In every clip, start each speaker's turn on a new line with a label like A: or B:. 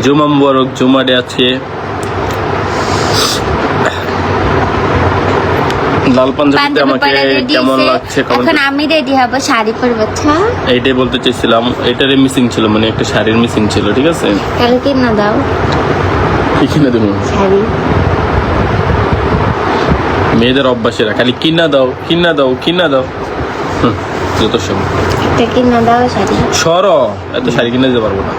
A: জুমা মুবারক, জুমা ডে আছে। লাল পাঞ্জাবিতে আমাকে কেমন লাগছে?
B: এখন আমি রেডি হব, শাড়ি পরবো।
A: এইটাই বলতে চাইছিলাম, এটারে মিসিং ছিল, মানে একটা শাড়ির মিসিং ছিল। ঠিক আছে,
B: তাহলে কিনা দাও
A: কি কিনে দেবো?
B: শাড়ি।
A: মেয়েদের অভ্যাসেরা খালি কিনা দাও কিনা দাও কিনা দাও, যত সব
B: একটা কিনা দাও শাড়ি।
A: সর, এত শাড়ি কিনে দিতে পারবো না।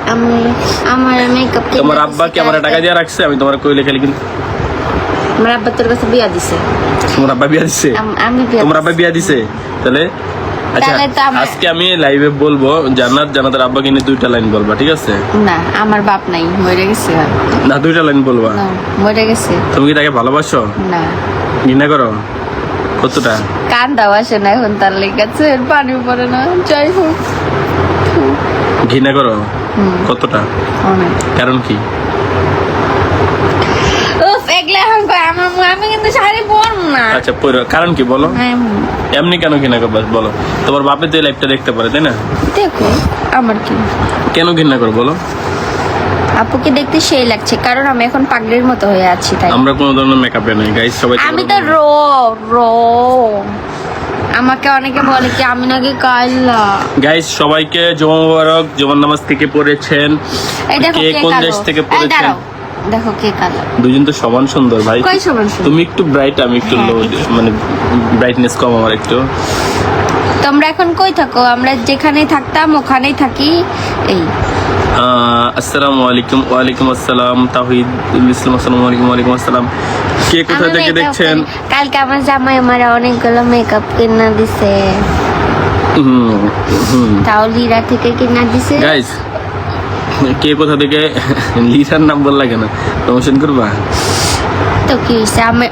B: আমার মেকআপ
A: তোমার আব্বা কি আমার টাকা দিয়ে রাখছে? আমি তোমার কইলে খালি কিন।
B: আমার আব্বা তোর কাছে বিয়া দিছে।
A: তোমার আব্বা বিয়া দিছে?
B: আমি
A: তোমার আব্বা বিয়া দিছে? তাহলে আচ্ছা, আজকে আমি লাইভে বলবো জান্নাতের আব্বা কিনে 2টা লাইন বলবা, ঠিক আছে?
B: না, আমার বাপ নাই, মরে গেছে।
A: না, 2টা লাইন বলবা।
B: মরে গেছে।
A: তুমি কি তাকে ভালোবাসো?
B: না।
A: ঘৃণা করো? কতটা?
B: কান দাও আসে না এখন, তার লেগেছে পানি পড়ে না। যাই হোক,
A: ঘৃণা করো? কতটা?
B: অনেক।
A: কারণ কি?
B: আমি কিন্তু শাড়ি পরবো না।
A: আচ্ছা, কারণ কি বলো? এমনি কেন ঘৃণা করবে বলো? তোমার বাপে তো লাইভটা দেখতে পারে, তাই না?
B: দেখো, আমার কি
A: কেন ঘৃণা করো বলো?
B: আপুকে দেখতে সেই লাগছে, কারণ আমি এখন পাগলির মতো হয়ে আছি, তাই।
A: আমরা কোনো ধরনের মেকআপে নাই গাইস, সবাই
B: আমি তো রো আমাকে অনেকে বলে কি আমি নাকি কাল্লা।
A: গাইস, সবাইকে জুমা মুবারক। জুমার নামাজ থেকে পড়েছেন? কে কোন দেশ থেকে পড়েছেন?
B: দেখো কে কালো।
A: দুজন তো সমান সুন্দর ভাই।
B: কই সমান সুন্দর?
A: তুমি একটু ব্রাইট, আমি একটু লো, মানে ব্রাইটনেস কম আমার একটু।
B: তোমরা এখন কই থাকো? আমরা যেখানেই থাকতাম ওখানেই থাকি। এই
A: আসসালামু আলাইকুম। ওয়ালাইকুম আসসালাম। তাহিদুল ইসলাম, আসসালামু আলাইকুম। ওয়ালাইকুম আসসালাম। কে কোথা থেকে দেখছেন?
B: কালকে আমার জামাই আমার অনেকগুলো মেকআপ কিনা দিছে। তাও লিরা থেকে কিনা দিছে।
A: গাইস, কে কোথা থেকে? লিরার নাম বল লাগে না, প্রমোশন করবা
B: তো কি হয়েছে? আমি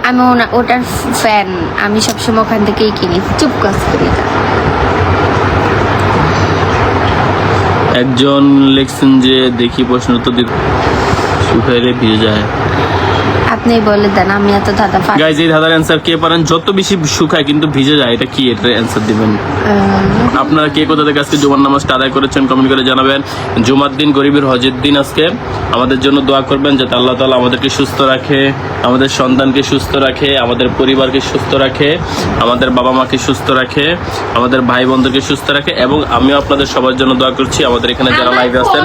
B: ওটার ফ্যান, আমি সবসময় ওখান থেকেই কিনি। চুপ কাজ করি।
A: একজন লিখছেন যে দেখি প্রশ্ন তো শুকাইলে ভিজে যায়।
B: আপনি বলে দেন, আমি এত দাদা পারি।
A: গাইস, এই ধাঁধার অ্যান্সার কে পারেন? যত বেশি শুকায় কিন্তু ভিজে যায়, এটা কি? এটার অ্যান্সার দিবেন আপনারা। কে কোথা থেকে আজকে জুমার নামাজটা আদায় করেছেন কমেন্ট করে জানাবেন। জুমার দিন, গরিবের হজের দিন আজকে। আমাদের জন্য দোয়া করবেন যাতে আল্লাহ তাআলা আমাদেরকে সুস্থ রাখে, আমাদের সন্তানকে সুস্থ রাখে, আমাদের পরিবারকে সুস্থ রাখে, আমাদের বাবা মাকে সুস্থ রাখে, আমাদের ভাই বোনদেরকে সুস্থ রাখে। এবং আমিও আপনাদের সবার জন্য দোয়া করছি। আমাদের এখানে যারা লাইভে আছেন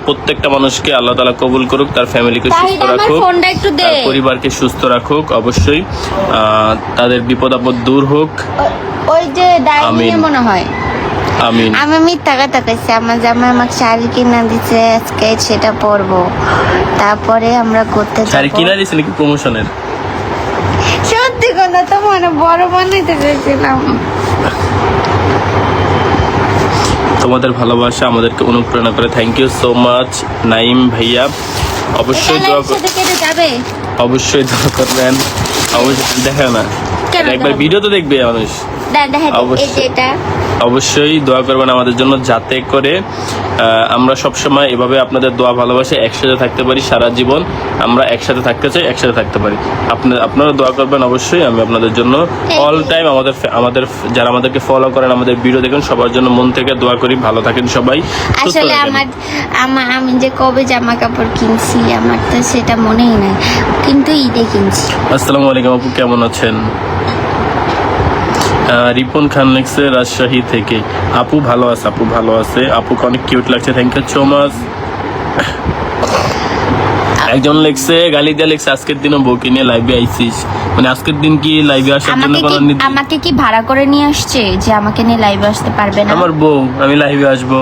A: প্রত্যেকটা মানুষকে আল্লাহ তাআলা কবুল করুক, তার ফ্যামিলিকে সুস্থ রাখুক, তার পরিবারকে সুস্থ রাখুক। অবশ্যই তাদের বিপদ আপদ দূর হোক।
B: ওই যে ডাইনিং মনে হয়।
A: আমিন।
B: আমি মিথ্যা কথা কইছি। আমার জামাই আমাকে শাড়ি কিনা দিছে, আজকে সেটা পরবো। তারপরে আমরা করতে যাব।
A: শাড়ি কিনা দিছে নাকি প্রমোশনের?
B: সত্যি কথা, তো মানে বড় বানাইতে চাইছিলাম।
A: তোমাদের ভালোবাসা আমাদেরকে অনুপ্রেরণা করে। Thank you so much Naim ভাইয়া। অবশ্যই দোয়া অবশ্যই দোয়া করবেন। অবশ্যই দেখে না, একবার ভিডিও তো দেখবে মানুষ। অবশ্যই দোয়া করবেন আমাদের জন্য, যাতে করে আমরা সবসময় এভাবে আপনাদের দোয়া ভালোবাসে একসাথে থাকতে পারি। সারা জীবন আমরা একসাথে থাকতে চাই, একসাথে থাকতে পারি। আপনারা দোয়া করবেন অবশ্যই। আমি আপনাদের জন্য অল টাইম আমাদের যারা আমাদেরকে ফলো করেন, আমাদের ভিডিও দেখেন, সবার জন্য মন থেকে দোয়া করি। ভালো থাকেন সবাই।
B: আসলে আমি যে কবে জামা কাপড় কিনছি আমার তো সেটা মনেই নাই, কিন্তু ঈদে কিনছি।
A: আসসালামু আলাইকুম আপু, কেমন আছেন? রিপন খান লিখছে রাজশাহী থেকে। আপু ভালো আছে, আপু ভালো আছে, আপুকে অনেক কিউট লাগছে। Thank you so much. একজন লিখছে গালি দিয়ে লিখছে আজকের দিনও বউকে নিয়ে লাইভে আইছিস, মানে আজকের দিন কি লাইভে আসার জন্য
B: আমাকে কি ভাড়া করে নিয়ে আসছে যে আমাকে নিয়ে লাইভে আসতে পারবে না?
A: আমার বউ, আমি লাইভে আসবো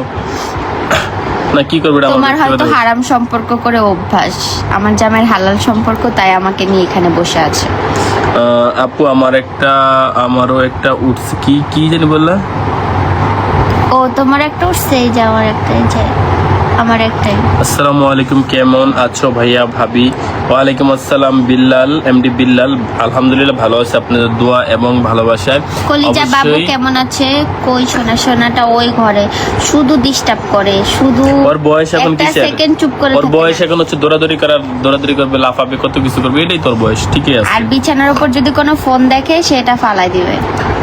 A: না কি করবে?
B: তোমার হয়তো হারাম সম্পর্ক করে অভ্যাস, আমার জামাইয়ের হালাল সম্পর্ক, তাই আমাকে নিয়ে এখানে বসে আছে।
A: আপু আমারও একটা উঠছে, কি জানি বললা?
B: ও তোমার একটা উঠছে, এই যে আমার একটাই।
A: আসসালামু আলাইকুম, কেমন আছো ভাইয়া ভাবি? ওয়ালাইকুম আসসালাম বিল্লাল, এমডি বিল্লাল। আলহামদুলিল্লাহ ভালো আছে আপনাদের দোয়া এবং ভালোবাসায়।
B: কলিজা বাবু কেমন আছে? কই সোনাটা ওই ঘরে শুধু ডিস্টার্ব করে, শুধু
A: ওর বয়স এখন কি
B: সেকেন্ড চুপ করে
A: ওর বয়স এখন হচ্ছে দৌড়াদৌড়ি করবে, লাফাবে, কত কিছু করবে, এটাই তোর বয়স। ঠিকই আছে।
B: আর বিছানার উপর যদি কোনো ফোন দেখে সেটা ফালাই দিবে।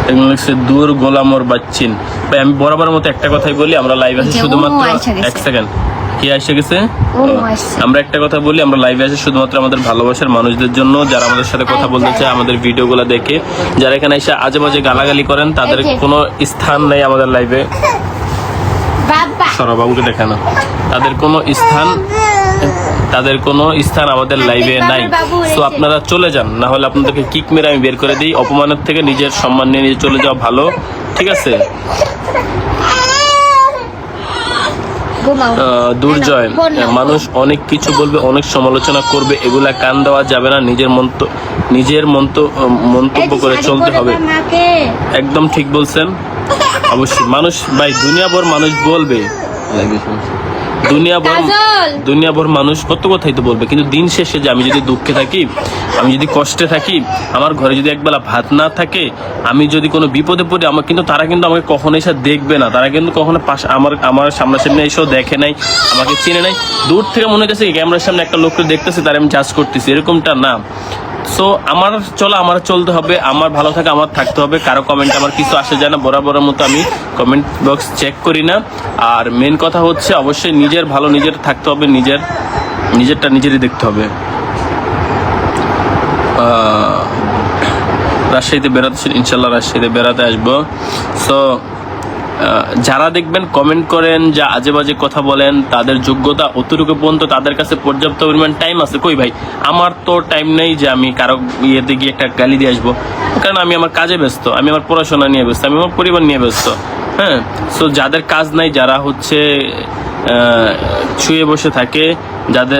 A: এগুলো হচ্ছে দূর গোলামর বাচ্চিন। ভাই আমি বরাবর মতো একটা কথাই বলি, আমরা লাইভ আছি শুধুমাত্র 1 সেকেন্ড। কি এসে গেছে?
B: ও আসছে।
A: আমরা একটা কথা বলি, আমরা লাইভে আসি শুধুমাত্র আমাদের ভালোবাসার মানুষদের জন্য, যারা আমাদের সাথে কথা বলতে চায়, আমাদের ভিডিওগুলো দেখে। যারা এখানে এসে আজে বাজে গালাগালি করেন তাদের কোনো স্থান নেই আমাদের লাইভে।
B: বাবা
A: সরবাবুকে দেখে না, তাদের কোনো স্থান আমাদের লাইভে নাই। তো আপনারা চলে যান, না হলে আপনাদেরকে কিক মেরে আমি বের করে দিই। অপমানের থেকে নিজের সম্মান নিয়ে নিজে চলে যাওয়া ভালো, ঠিক আছে?
B: ঘুমাও।
A: দুর্জয়, মানুষ অনেক কিছু বলবে, অনেক সমালোচনা করবে, এগুলা কান দেওয়া যাবে না। নিজের মন্তব্য করে চলতে হবে। একদম ঠিক বলছেন। অবশ্যই মানুষ ভাই, দুনিয়াভর মানুষ বলবে, দুনিয়াভর মানুষ কত কথাই তো বলবে, কিন্তু দিন শেষে যে আমি যদি দুঃখে থাকি, আমি যদি কষ্টে থাকি, আমার ঘরে যদি একবেলা ভাত না থাকে, আমি যদি কোনো বিপদে পড়ি, তারা কিন্তু আমাকে কখনো এসে দেখবে না। তারা কিন্তু কখনো আমার সামনাসামনি এসেও দেখে নাই, আমাকে চিনে নাই। দূর থেকে মনে হচ্ছে ক্যামেরার সামনে একটা লোককে দেখতেছি, তার আমি জাজ করতেছি, এরকমটা না। সো আমার চলতে হবে, আমার ভালো থাকে, আমার থাকতে হবে। কারো কমেন্ট আমার কিছু আসে যায় না, বরাবরের মতো আমি কমেন্ট বক্স চেক করি না। আর মেন কথা হচ্ছে অবশ্যই নিজের ভালো নিজের থাকতে হবে, নিজেরটা নিজেরই দেখতে হবে। রাজশাহীতে বেড়াতে, ইনশাল্লাহ রাজশাহীতে বেড়াতে আসবো। সো যারা দেখবেন কমেন্ট করেন, যা আজে বাজে কথা বলেন, তাদের যোগ্যতা অতটুকু পর্যন্ত, তাদের কাছে পর্যাপ্ত পরিমাণ টাইম আছে। কই ভাই, আমার তো টাইম নেই যে আমি কারো ইয়েতে গিয়ে একটা গালি দিয়ে আসবো, কারণ আমি আমার কাজে ব্যস্ত, আমি আমার পড়াশোনা নিয়ে ব্যস্ত, আমি আমার পরিবার নিয়ে ব্যস্ত। হ্যাঁ, সো যাদের কাজ নাই, যারা হচ্ছে শুয়ে বসে থাকে,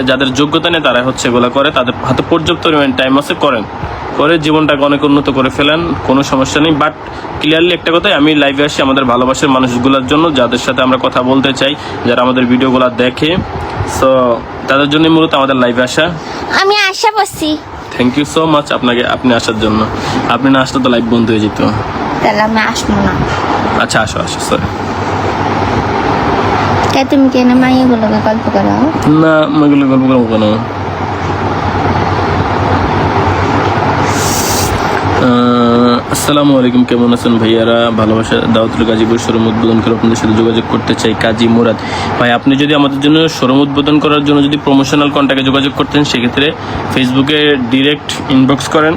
A: যাদের যোগ্যতা নেই, তারা হচ্ছে এগুলো করে, তাদের হাতে পর্যাপ্ত পরিমাণ টাইম আছে, করে জীবনটাকে অনেক উন্নত করে ফেলেন, কোনো সমস্যা নেই। বাট ক্লিয়ারলি একটা কথাই, আমি লাইভে আসি আমাদের ভালোবাসার মানুষগুলোর জন্য, যাদের সাথে আমরা কথা বলতে চাই, যারা আমাদের ভিডিওগুলো দেখে। সো তাদের জন্য মূলত আমাদের লাইভে আসা।
B: আমি আশা করছি।
A: থ্যাংক ইউ সো মাচ আপনি আসার জন্য। আপনি না আসলে তো লাইভ বন্ধ হয়ে যেত।
B: তাহলে আমি আসবো না।
A: আচ্ছা, আসো সরি।
B: তুমি কেন মাইয়াগুলোকে গল্প করো?
A: না, মাইগুলো গল্প করবো কেন? আসসালামু আলাইকুম, কেমন আছেন ভাইয়ারা? ভালোবাসা দাওয়াতুল গাজীপুর শোরুম উদ্বোধন করে আপনাদের সাথে যোগাযোগ করতে চাই। কাজী মুরাদ ভাই, আপনি যদি আমাদের জন্য শোরুম উদ্বোধন করার জন্য যদি প্রমোশনাল কন্ট্যাক্টে যোগাযোগ করতেন, সেক্ষেত্রে ফেসবুকে ডিরেক্ট ইনবক্স করেন,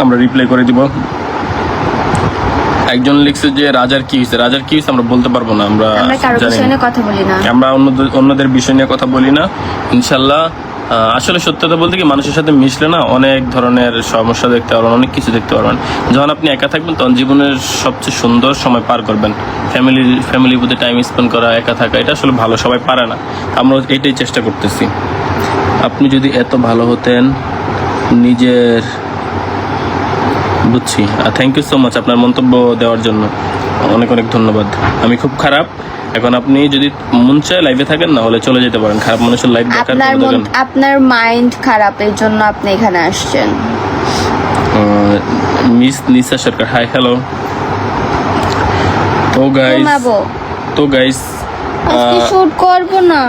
A: আমরা রিপ্লাই করে দিব। একজন লিখছে যে রাজার কি হয়েছে, আমরা বলতে পারবো না, আমরা
B: কারো
A: জানি
B: বিষয়
A: না।
B: নিয়ে কথা বলি না,
A: আমরা অন্যদের বিষয় নিয়ে কথা বলি না, ইনশাল্লাহ। আসলে সত্যতা বলতে কি, মানুষের সাথে মিশলে না অনেক ধরনের সমস্যা দেখতে পারবেন, অনেক কিছু দেখতে পারবেন। যখন আপনি একা থাকবেন, তখন জীবনের সবচেয়ে সুন্দর সময় পার করবেন। ফ্যামিলির প্রতি টাইম স্পেন্ড করা, একা থাকা, এটা আসলে ভালো, সবাই পারে না। আমরা এটাই চেষ্টা করতেছি। আপনি যদি এত ভালো হতেন নিজের, বুঝছি। থ্যাংক ইউ সো মাচ আপনার মন্তব্য দেওয়ার জন্য, অনেক ধন্যবাদ। আমি খুব খারাপ, এখন আপনি যদি মন চায় লাইভে থাকেন, না হলে চলে যেতে পারেন। খারাপ মানুষের লাইভ দেখার
C: আপনার মাইন্ড খারাপ, এর জন্য আপনি এখানে আসছেন।
A: মিস নিসা সরকার, হাই হ্যালো। তো গাইস
C: আজকে শুট করব না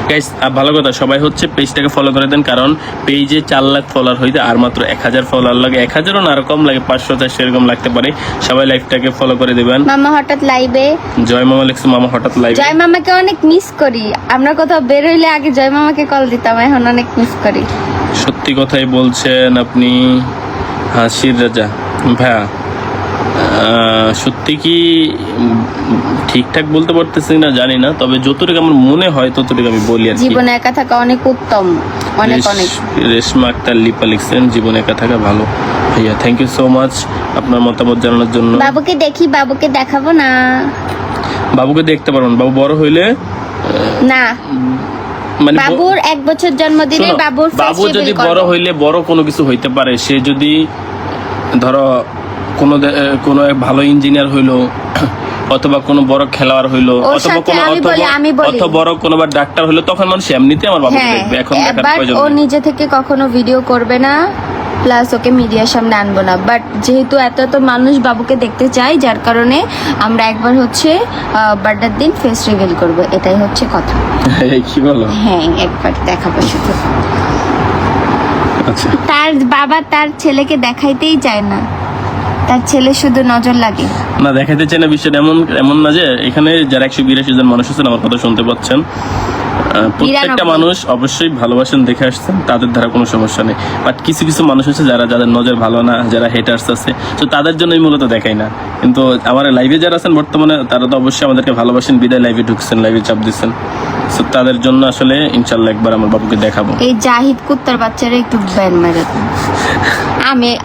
A: গাইস, ভালো কথা, সবাই হচ্ছে পেজটাকে ফলো করে দেন, কারণ পেজে 4 লাখ ফলোয়ার হইতে আর মাত্র 1000 ফলোয়ার লাগে। 1000ও না, আরো কম লাগে, 500-400 এরকম লাগতে পারে। সবাই লাইভটাকে ফলো করে দিবেন।
C: মামা হঠাৎ লাইভে,
A: জয় মামা লিখছে, মামা হঠাৎ লাইভে।
C: জয় মামাকে অনেক মিস করি, আমরা কোথাও বের হইলে আগে জয় মামাকে কল দিতাম, এখন অনেক মিস করি।
A: সত্যি কথাই বলছেন আপনি, হাসির রাজা ভাইয়া। সত্যি কি ঠিকঠাক বলতে পারতেছি না, জানি না, তবে যতটুকু আমার মনে হয় ততটুকু আমি বলি আর কি।
C: জীবনে একা থাকা অনেক উত্তম, অনেক।
A: রেশমা আক্তার লিপা লিখছেন, জীবনে একা থাকা ভালো। ভাইয়া থ্যাংক ইউ সো মাচ আপনার মতামত জানানোর জন্য।
B: বাবুকে দেখি, বাবুকে দেখাবো না।
A: বাবুকে দেখতে পারবেন, বাবু বড় হইলে
C: না,
A: মানে
C: বাবুর 1 বছর জন্মদিনে
A: বাবু যদি বড় হইলে বড় কোনো কিছু হইতে পারে। সে যদি ধরো কোনো ভালো ইঞ্জিনিয়ার হইলো, অথবা কোনো বড় খেলোয়াড় হইলো, অথবা বড় কোনো ডাক্তার হইলো, তখন মানুষ এমনিতে আমার বাবুকে দেখবে। এখন দেখার প্রয়োজন
C: ও
A: নেই।
C: নিজে থেকে কখনো ভিডিও করবে না, প্লাস ওকে মিডিয়ার সামনে আনবো না। বাট যেহেতু এত মানুষ বাবুকে দেখতে চায়, যার কারণে আমরা একবার হচ্ছে বার্থডের দিন ফেস রিভিল করব, এটাই হচ্ছে কথা।
A: কি বলো?
C: হ্যাঁ, একবার দেখাবো শুধু।
A: আচ্ছা,
C: তার বাবা তার ছেলেকে দেখাইতেই চায় না, তার ছেলে শুধু নজর লাগে।
A: না দেখাইতে চাই না বিষয়টা এমন না যে এখানে যারা 182 জন মানুষ আছেন আমার কথা শুনতে পাচ্ছেন, প্রত্যেকটা
C: 92
A: মানুষ অবশ্যই ভালোবাসেন দেখে আসছেন, তাদের দ্বারা কোনো সমস্যা নেই। বাট কিছু কিছু মানুষ আছে যাদের নজর ভালো না, যারা হেটার্স আছে, তো তাদের জন্যই মূলত দেখাই না। কিন্তু আমার লাইভে যারা আছেন বর্তমানে তারা তো অবশ্যই আমাদেরকে ভালোবাসেন, বিদায় লাইভে ঢুকছেন, লাইভে চাপ দিচ্ছেন। তো তাদের জন্য আসলে ইনশাল্লাহ একবার আমার বাবুকে দেখাবো।
C: এই জাহিদ কুত্তার বাচ্চারা একটু ব্যান মেরে দেন।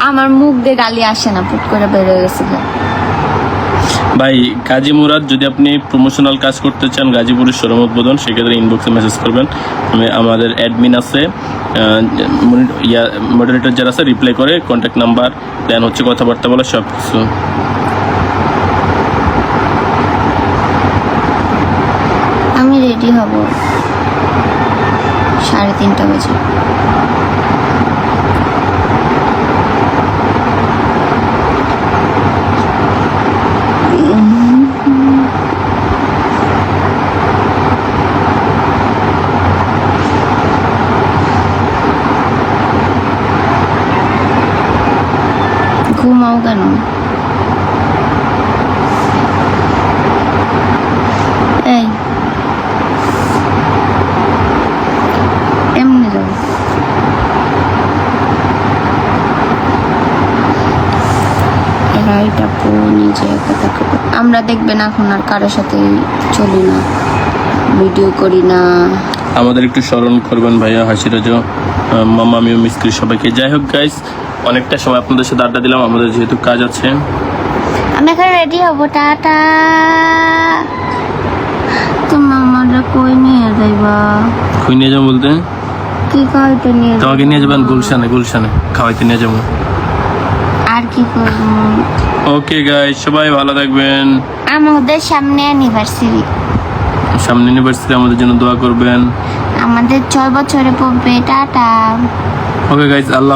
C: আমার মুখ দিয়ে গালি আসে না, পুট করে বেরোয় গেছিল।
A: ভাই কাজী মুরাদ, যদি আপনি প্রমোশনাল কাজ করতে চান গাজীপুরের শোরুম উদ্বোধন, সেক্ষেত্রে ইনবক্সে মেসেজ করবেন। আমাদের অ্যাডমিন আছে, মডারেটর যারা আছে রিপ্লাই করে, কন্ট্যাক্ট নাম্বার দেন, হচ্ছে কথাবার্তা বলা সব কিছু।
C: আমি রেডি হব 3:30 বাজে। ঘুমাও কেন? এই এমনি যাও। রাইট আপু, নিজে কথা বলো। আমরা দেখবেন এখন আর কারোর সাথে চলি না, ভিডিও করি না।
A: আমাদের একটু স্মরণ করবেন ভাইয়া, হাসিরাজ, মামা, আমিও মিস্ত্রি, সবাইকে। যাই হোক গাইস, অনেকটা সময় আপনাদের সাথে আড্ডা দিলাম, আমাদের যেহেতু কাজ আছে।
B: আমি এখন রেডি হব, টাটা।
C: তুমি আমাদের কই নিয়ে যাইবা?
A: কই নিয়ে যাবো বলতে?
C: কি খাইতে নিয়ে যাবো?
A: তোমাকে নিয়ে যাবেন গুলশানে খাওয়াইতে নিয়ে যাবো।
C: আর কি করবো?
A: ওকে গাইস, সবাই ভালো থাকবেন।
B: আমাদের সামনে অ্যানিভার্সারি,
A: সামনে ইউনিভার্সিটি, আমাদের জন্য দোয়া করবেন।
B: আমাদের 6 বছরে পড়বে, টাটা।
A: ওকে গাইস, আল্লাহ